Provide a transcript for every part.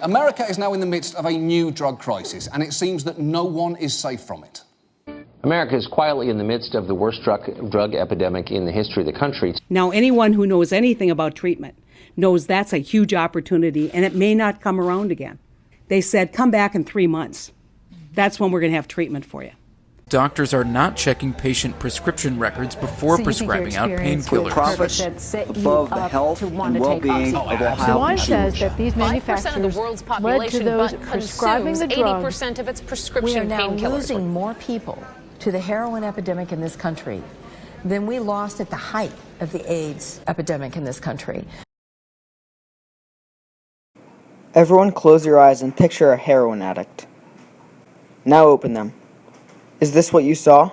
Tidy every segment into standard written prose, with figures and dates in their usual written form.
America is now in the midst of a new drug crisis, and it seems that no one is safe from it. America is quietly in the midst of the worst drug epidemic in the history of the country. Now, anyone who knows anything about treatment knows that's a huge opportunity, and it may not come around again. They said, come back in 3 months. That's when we're going to have treatment for you. Doctors are not checking patient prescription records before prescribing out painkillers. Profits above the health and well-being of Ohio One consumers. says that these manufacturers 5% of the world's led population to those but prescribing consumes the drug. 80% of its We are prescription now painkillers. losing more people to the heroin epidemic in this country than we lost at the height of the AIDS epidemic in this country. Everyone close your eyes and picture a heroin addict. Now open them. Is this what you saw?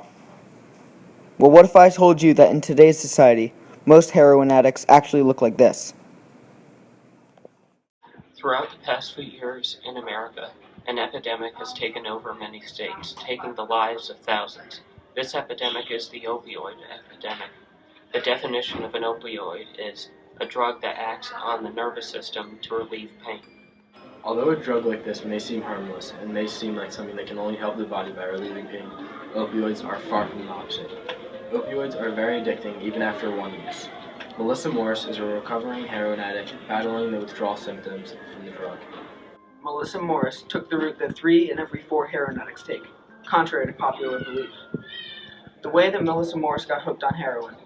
Well, what if I told you that in today's society, most heroin addicts actually look like this? Throughout the past few years in America, an epidemic has taken over many states, taking the lives of thousands. This epidemic is the opioid epidemic. The definition of an opioid is a drug that acts on the nervous system to relieve pain. Although a drug like this may seem harmless and may seem like something that can only help the body by relieving pain, opioids are far from the opposite. Opioids are very addicting even after one use. Melissa Morris is a recovering heroin addict battling the withdrawal symptoms from the drug. Melissa Morris took the route that 3 in every 4 heroin addicts take, contrary to popular belief. The way that Melissa Morris got hooked on heroin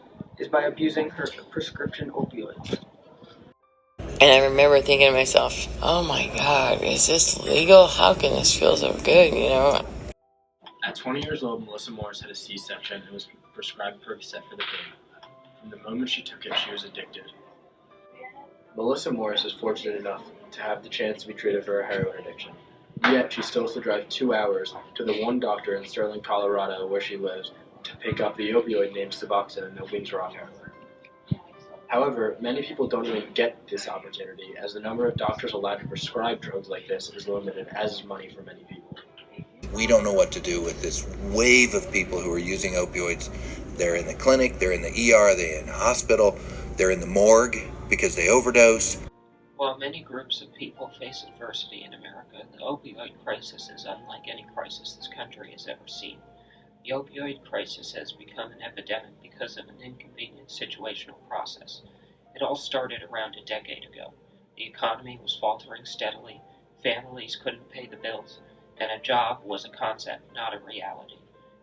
is by abusing her prescription opioids. And I remember thinking to myself, oh my God, is this legal? How can this feel so good, you know? At 20 years old, Melissa Morris had a C-section and was prescribed Percocet for the pain. From the moment she took it, she was addicted. Melissa Morris is fortunate enough to have the chance to be treated for her heroin addiction. Yet, she still has to drive 2 hours to the one doctor in Sterling, Colorado, where she lives, to pick up the opioid named Suboxone that weans her off heroin. However, many people don't even get this opportunity, as the number of doctors allowed to prescribe drugs like this is limited, as is money for many people. We don't know what to do with this wave of people who are using opioids. They're in the clinic, they're in the ER, they're in the hospital, they're in the morgue because they overdose. While many groups of people face adversity in America, the opioid crisis is unlike any crisis this country has ever seen. The opioid crisis has become an epidemic because of an inconvenient situational process. It all started around a decade ago. The economy was faltering steadily, families couldn't pay the bills, and a job was a concept, not a reality,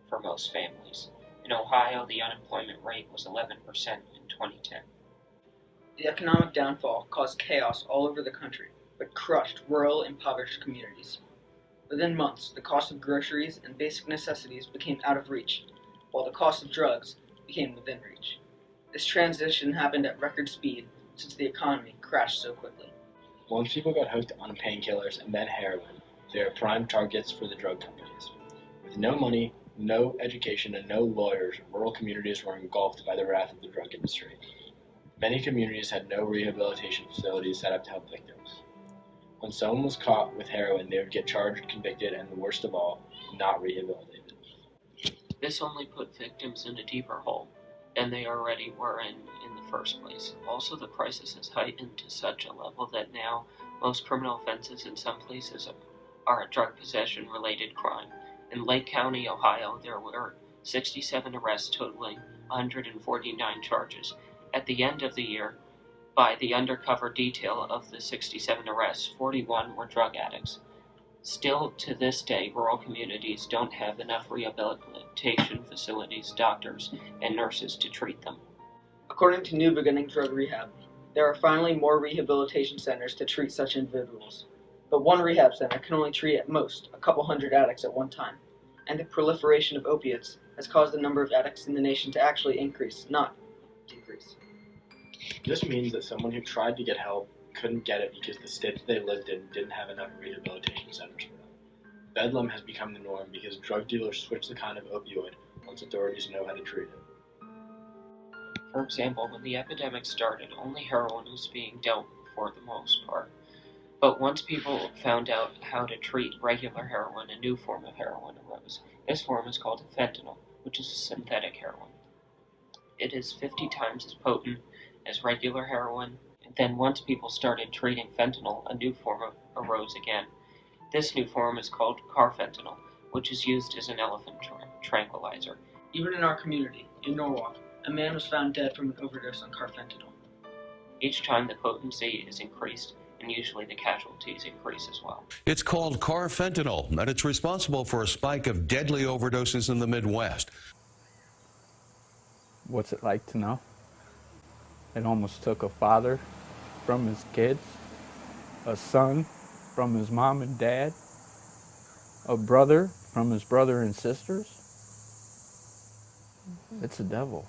for most families. In Ohio, the unemployment rate was 11% in 2010. The economic downfall caused chaos all over the country, but crushed rural, impoverished communities. Within months, the cost of groceries and basic necessities became out of reach, while the cost of drugs became within reach. This transition happened at record speed since the economy crashed so quickly. Once people got hooked on painkillers and then heroin, they are prime targets for the drug companies. With no money, no education, and no lawyers, rural communities were engulfed by the wrath of the drug industry. Many communities had no rehabilitation facilities set up to help victims. When someone was caught with heroin, they would get charged, convicted, and the worst of all, not rehabilitated. This only put victims in a deeper hole than they already were in the first place. Also, the crisis has heightened to such a level that now most criminal offenses in some places are a drug possession-related crime. In Lake County, Ohio, there were 67 arrests totaling 149 charges. At the end of the year, by the undercover detail of the 67 arrests, 41 were drug addicts. Still, to this day, rural communities don't have enough rehabilitation facilities, doctors, and nurses to treat them. According to New Beginning Drug Rehab, there are finally more rehabilitation centers to treat such individuals. But one rehab center can only treat at most a couple hundred addicts at one time, and the proliferation of opiates has caused the number of addicts in the nation to actually increase, not decrease. This means that someone who tried to get help couldn't get it because the state that they lived in didn't have enough rehabilitation centers for them. Bedlam has become the norm because drug dealers switch the kind of opioid once authorities know how to treat it. For example, when the epidemic started, only heroin was being dealt for the most part. But once people found out how to treat regular heroin, a new form of heroin arose. This form is called fentanyl, which is a synthetic heroin. It is 50 times as potent as regular heroin, and then once people started treating fentanyl, a new form arose again. This new form is called carfentanil, which is used as an elephant tranquilizer. Even in our community, in Norwalk, a man was found dead from an overdose on carfentanil. Each time the potency is increased, and usually the casualties increase as well. It's called carfentanil, and it's responsible for a spike of deadly overdoses in the Midwest. What's it like to know? It almost took a father from his kids, a son from his mom and dad, a brother from his brother and sisters. It's the devil.